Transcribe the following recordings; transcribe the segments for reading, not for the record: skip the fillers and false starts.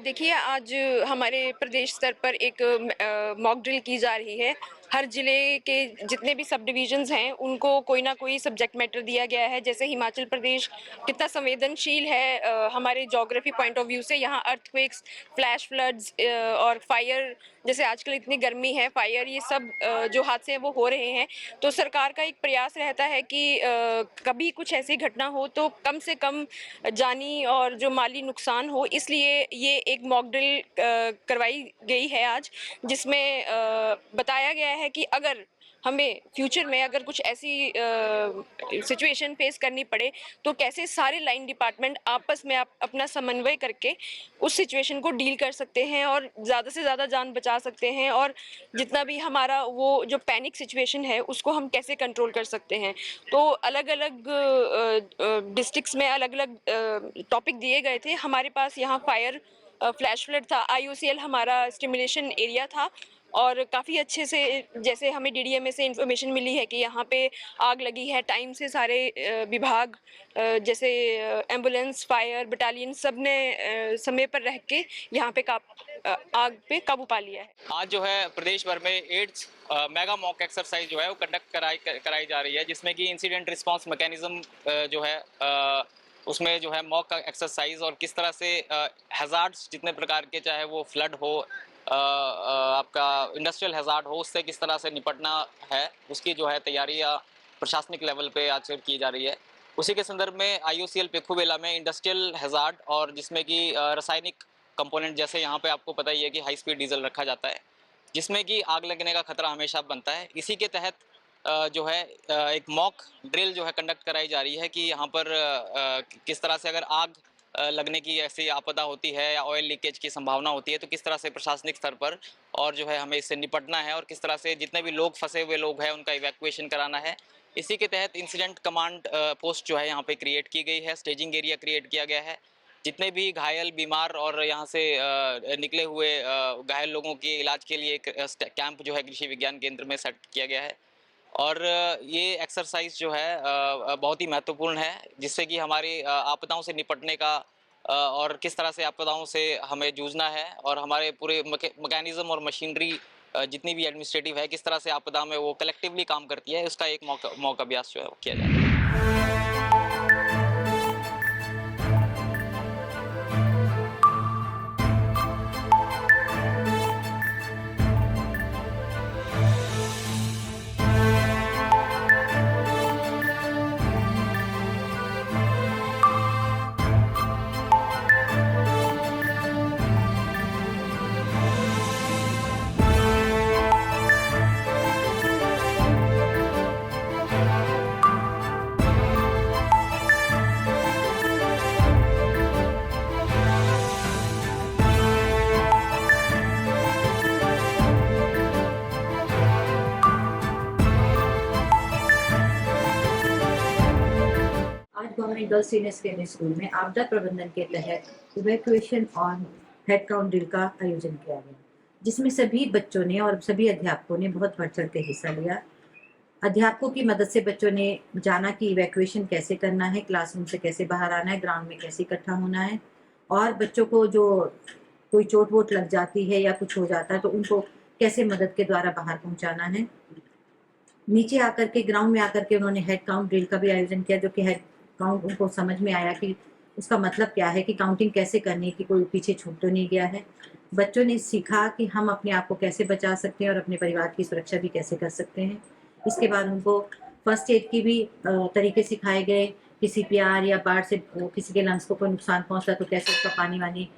देखिए आज हमारे प्रदेश स्तर पर एक मॉक ड्रिल की जा रही है। हर जिले के जितने भी सब डिविजन्स हैं उनको कोई ना कोई सब्जेक्ट मैटर दिया गया है। जैसे हिमाचल प्रदेश कितना संवेदनशील है हमारे ज्योग्राफी पॉइंट ऑफ व्यू से, यहाँ अर्थक्वेक्स, फ्लैश फ्लड्स और फायर, जैसे आजकल इतनी गर्मी है, फायर, ये सब जो हादसे हैं वो हो रहे हैं। तो सरकार का एक प्रयास रहता है कि कभी कुछ ऐसी घटना हो तो कम से कम जानी और जो माली नुकसान हो, इसलिए ये एक मॉक ड्रिल करवाई गई है आज, जिसमें बताया गया है कि अगर हमें फ्यूचर में अगर कुछ ऐसी सिचुएशन फेस करनी पड़े तो कैसे सारे लाइन डिपार्टमेंट आपस में अपना समन्वय करके उस सिचुएशन को डील कर सकते हैं और ज़्यादा से ज़्यादा जान बचा सकते हैं, और जितना भी हमारा वो जो पैनिक सिचुएशन है उसको हम कैसे कंट्रोल कर सकते हैं। तो अलग अलग डिस्ट्रिक्ट्स में अलग अलग टॉपिक दिए गए थे। हमारे पास यहाँ फायर, फ्लैश फ्लड था, आईयूसीएल हमारा स्टिमुलेशन एरिया था, और काफ़ी अच्छे से, जैसे हमें डीडीएमए से इन्फॉर्मेशन मिली है कि यहाँ पे आग लगी है, टाइम से सारे विभाग जैसे एम्बुलेंस, फायर, बटालियन, सब ने समय पर रह के यहाँ पे आग पे काबू पा लिया है। आज जो है प्रदेश भर में एड्स मेगा मॉक एक्सरसाइज जो है वो कंडक्ट कराई जा रही है, जिसमें कि इंसिडेंट रिस्पांस मैकेनिज्म जो है उसमें जो है मॉक एक्सरसाइज और किस तरह से हैजार्ड्स जितने प्रकार के, चाहे वो फ्लड हो, आपका इंडस्ट्रियल हैजार्ड हो, उससे किस तरह से निपटना है, उसकी जो है तैयारियां प्रशासनिक लेवल पे आज की जा रही है। उसी के संदर्भ में आईयूसीएल पेखुबेला में इंडस्ट्रियल हैजार्ड और जिसमें कि रासायनिक कंपोनेंट, जैसे यहाँ पे आपको पता ही है कि हाई स्पीड डीजल रखा जाता है जिसमें कि आग लगने का खतरा हमेशा बनता है। इसी के तहत जो है एक मॉक ड्रिल जो है कंडक्ट कराई जा रही है कि यहाँ पर किस तरह से अगर आग लगने की ऐसी आपदा होती है या ऑयल लीकेज की संभावना होती है तो किस तरह से प्रशासनिक स्तर पर और जो है हमें इससे निपटना है, और किस तरह से जितने भी लोग फंसे हुए लोग हैं उनका इवैक्यूएशन कराना है। इसी के तहत इंसिडेंट कमांड पोस्ट जो है यहाँ पे क्रिएट की गई है, स्टेजिंग एरिया क्रिएट किया गया है। जितने भी घायल, बीमार और यहाँ से निकले हुए घायल लोगों के इलाज के लिए एक कैंप जो है कृषि विज्ञान केंद्र में सेट किया गया है। और ये एक्सरसाइज जो है बहुत ही महत्वपूर्ण है, जिससे कि हमारी आपदाओं से निपटने का और किस तरह से आपदाओं से हमें जूझना है, और हमारे पूरे मैकेनिज्म और मशीनरी जितनी भी एडमिनिस्ट्रेटिव है किस तरह से आपदा में वो कलेक्टिवली काम करती है, उसका एक मौका अभ्यास जो है वो किया जाता है। आज government girls senior secondary school में आपदा प्रबंधन के तहत evacuation on head count drill का आयोजन किया गया, जिसमें सभी बच्चों ने और सभी अध्यापकों ने बहुत बढ़ चढ़ के हिस्सा लिया। अध्यापकों की मदद से बच्चों ने जाना कि इवैक्यूएशन कैसे करना है, क्लासरूम से कैसे बाहर आना है, ग्राउंड में कैसे इकट्ठा होना है, और बच्चों को जो कोई चोट वोट लग जाती है या कुछ हो जाता है तो उनको कैसे मदद के द्वारा बाहर पहुंचाना है। नीचे आकर के, ग्राउंड में आकर के उन्होंने हेड काउंट ड्रिल का भी आयोजन किया, जो कि हेड काउंट उनको समझ में आया कि उसका मतलब क्या है, कि काउंटिंग कैसे करनी है, कि कोई पीछे छूट तो नहीं गया है। बच्चों ने सीखा कि हम अपने आप को कैसे बचा सकते हैं और अपने परिवार की सुरक्षा भी कैसे कर सकते हैं। इसके बाद उनको फर्स्ट एड की भी तरीके सिखाए गए कि सीपीआर या बाढ़ से किसी के लंग्स को कोई नुकसान पहुंचा तो कैसे उसका पानी वानी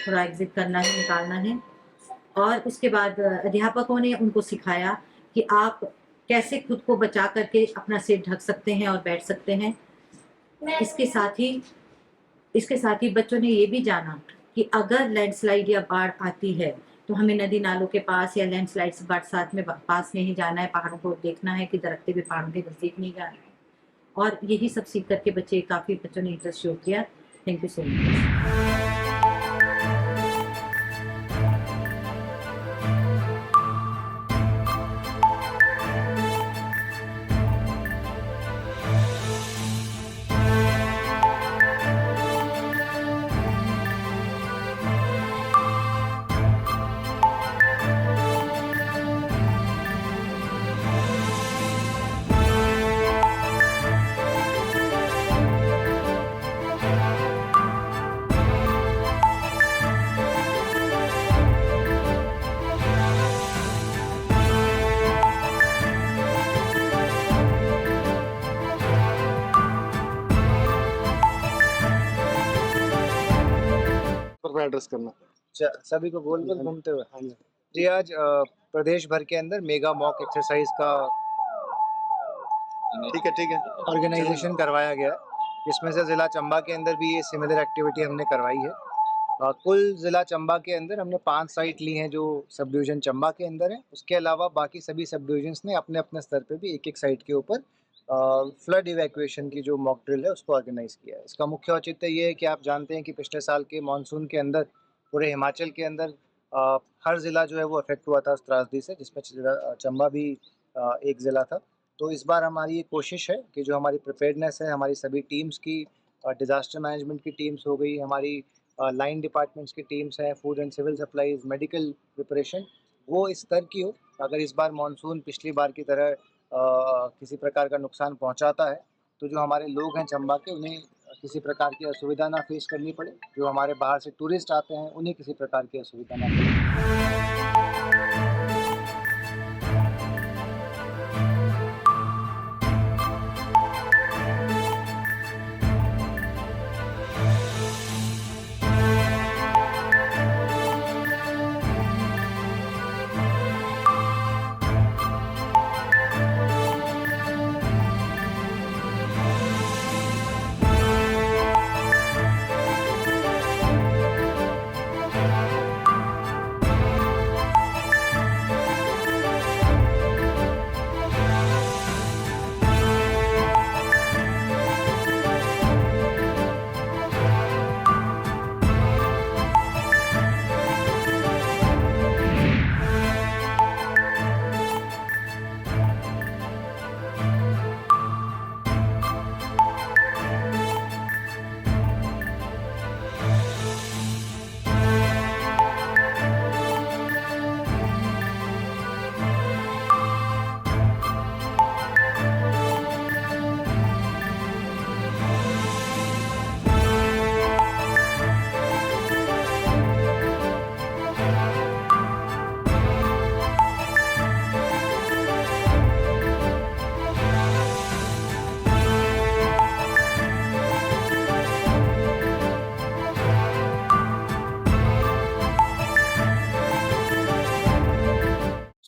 थोड़ा एग्जिट करना है, निकालना है। और उसके बाद अध्यापकों ने उनको सिखाया कि आप कैसे खुद को बचा करके अपना सिर ढक सकते हैं और बैठ सकते हैं। इसके साथ ही बच्चों ने ये भी जाना कि अगर लैंडस्लाइड या बाढ़ आती है तो हमें नदी नालों के पास या लैंडस्लाइड से बरसात में पास नहीं जाना है, पहाड़ों को देखना है कि दरख्ते भी पहाड़ों के नजदीक नहीं जाना है। और यही सब सीख करके काफी बच्चों ने इंटरेस्ट शो किया। Thank you so much. पे एड्रेस करना। सभी को गोल गोल घूमते हुए। हाँ जी। जी, आज प्रदेश भर के अंदर मेगा मॉक एक्सरसाइज का ठीक है। ऑर्गेनाइजेशन करवाया गया है, जिसमें से ज़िला चंबा के अंदर भी ये सिमिलर एक्टिविटी हमने करवाई है। कुल ज़िला चंबा के अंदर हमने 5 साइट ली हैं जो सब डिवीज़न चंबा के अंदर है। उसके अलावा बाकी सभी सब डिवीजन्स ने अपने-अपने स्तर पे भी एक-एक साइट के ऊपर फ्लड इवैक्यूएशन की जो मॉक ड्रिल है उसको ऑर्गेनाइज़ किया है। इसका मुख्य औचित्य ये है कि आप जानते हैं कि पिछले साल के मानसून के अंदर पूरे हिमाचल के अंदर हर ज़िला जो है वो अफेक्ट हुआ था उस त्रासदी से, जिसमें चंबा भी एक ज़िला था। तो इस बार हमारी ये कोशिश है कि जो हमारी प्रिपेयर्डनेस है, हमारी सभी टीम्स की डिज़ास्टर मैनेजमेंट की टीम्स हो गई, हमारी लाइन डिपार्टमेंट्स की टीम्स हैं, food and civil supplies, medical preparation, वो इस स्तर की हो। अगर इस बार मानसून पिछली बार की तरह किसी प्रकार का नुकसान पहुंचाता है, तो जो हमारे लोग हैं चंबा के, उन्हें किसी प्रकार की असुविधा ना फेस करनी पड़े। जो हमारे बाहर से टूरिस्ट आते हैं, उन्हें किसी प्रकार की असुविधा ना पड़े।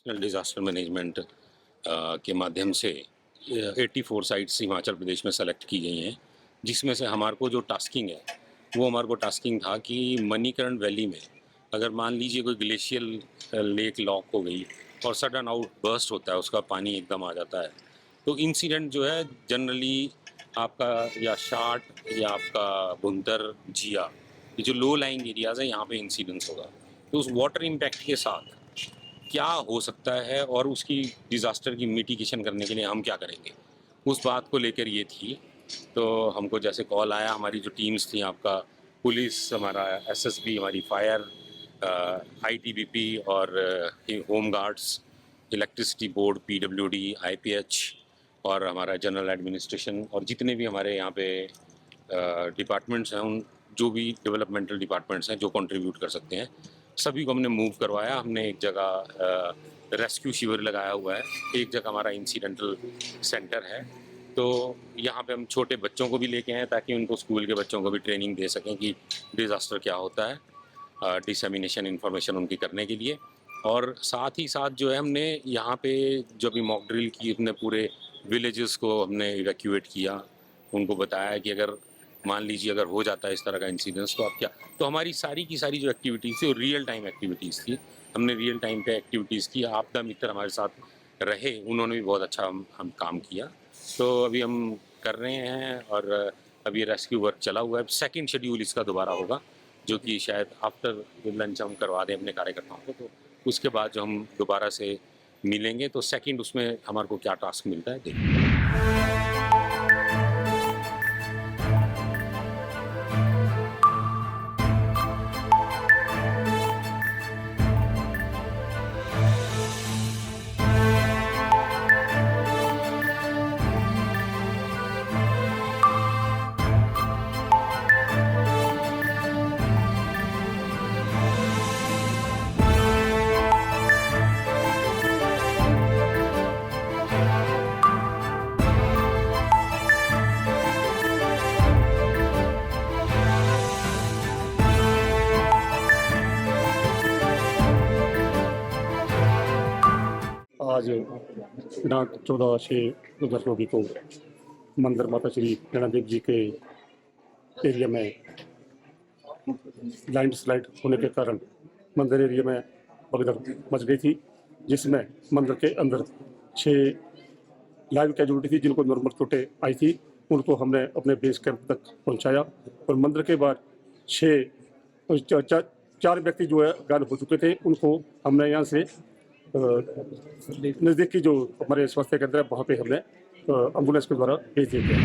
नेशनल डिज़ास्टर मैनेजमेंट के माध्यम से 84 साइट्स हिमाचल प्रदेश में सेलेक्ट की गई हैं, जिसमें से हमारे को जो टास्किंग है वो हमारे को टास्किंग था कि मणिकरण वैली में अगर मान लीजिए कोई ग्लेशियल लेक लॉक हो गई और सडन आउट बर्स्ट होता है, उसका पानी एकदम आ जाता है, तो इंसिडेंट जो है जनरली आपका या शाट या आपका भुंतर जिया, ये जो लो लाइंग एरियाज़ है यहाँ पे इंसिडेंस होगा। तो उस वाटर इम्पैक्ट के साथ क्या हो सकता है और उसकी डिज़ास्टर की मिटिगेशन करने के लिए हम क्या करेंगे, उस बात को लेकर ये थी। तो हमको जैसे कॉल आया, हमारी जो टीम्स थी, आपका पुलिस, हमारा एसएसबी, हमारी फायर, आईटीबीपी और home guards, electricity board, PWD, IPH और हमारा जनरल एडमिनिस्ट्रेशन और जितने भी हमारे यहाँ पे डिपार्टमेंट्स हैं, उन जो भी डेवलपमेंटल डिपार्टमेंट्स हैं जो कंट्रीब्यूट कर सकते हैं, सभी को हमने मूव करवाया। हमने एक जगह रेस्क्यू शिविर लगाया हुआ है, एक जगह हमारा इंसिडेंटल सेंटर है। तो यहाँ पे हम छोटे बच्चों को भी लेके आए ताकि उनको, स्कूल के बच्चों को भी ट्रेनिंग दे सकें कि डिज़ास्टर क्या होता है, डिसमिनेशन इन्फॉर्मेशन उनकी करने के लिए। और साथ ही साथ जो है हमने यहाँ पे जो भी मॉक ड्रिल की, अपने पूरे विलेजेस को हमने इवैक्यूएट किया, उनको बताया कि अगर मान लीजिए अगर हो जाता है इस तरह का इंसिडेंस तो आप क्या। तो हमारी सारी की सारी जो एक्टिविटीज़ थी वो रियल टाइम एक्टिविटीज़ थी। हमने रियल टाइम पे एक्टिविटीज़ की। आपदा मित्र हमारे साथ रहे, उन्होंने भी बहुत अच्छा हम काम किया। तो अभी हम कर रहे हैं और अभी रेस्क्यू वर्क चला हुआ है। सेकंड शेड्यूल इसका दोबारा होगा, जो कि शायद आफ्टर लंच हम करवा दें अपने कार्यकर्ताओं को। तो उसके बाद जो हम दोबारा से मिलेंगे तो सेकंड उसमें हमारे को क्या टास्क मिलता है देखिए। आज दिनांक 14/6/2024 को मंदिर माता श्री नैना देवी जी के एरिया में लैंडस्लाइड होने के कारण मंदिर एरिया में भगदड़ मच गई थी, जिसमें मंदिर के अंदर 6 लाइव कैजुअलिटी थी जिनको नॉर्मल चोटें आई थी। उनको हमने अपने बेस कैंप तक पहुंचाया और मंदिर के बाद 4 व्यक्ति जो है घायल हो चुके थे, उनको हमने यहाँ से नज़दीकी जो हमारे स्वास्थ्य केंद्र है वहाँ पे हमने एम्बुलेंस के द्वारा भेज दिया गया।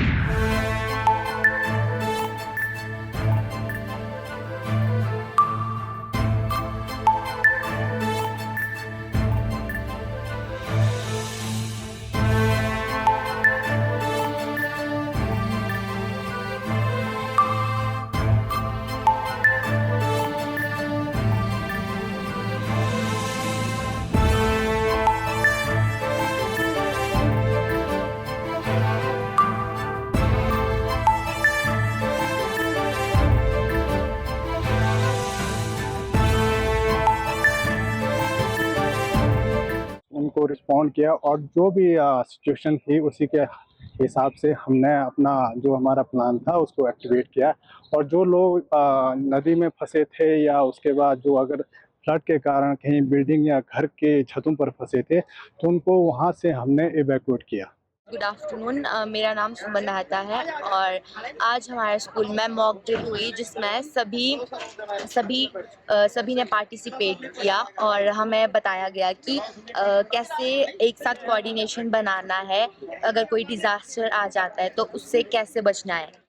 उनको रिस्पॉन्ड किया और जो भी सिचुएशन थी उसी के हिसाब से हमने अपना जो हमारा प्लान था उसको एक्टिवेट किया। और जो लोग नदी में फंसे थे या उसके बाद जो अगर फ्लड के कारण कहीं बिल्डिंग या घर के छतों पर फंसे थे तो उनको वहां से हमने इवैक्यूएट किया। गुड आफ्टरनून, मेरा नाम सुमन मेहता है और आज हमारे स्कूल में मॉक ड्रिल हुई जिसमें सभी ने पार्टिसिपेट किया और हमें बताया गया कि कैसे एक साथ कोऑर्डिनेशन बनाना है, अगर कोई डिज़ास्टर आ जाता है तो उससे कैसे बचना है।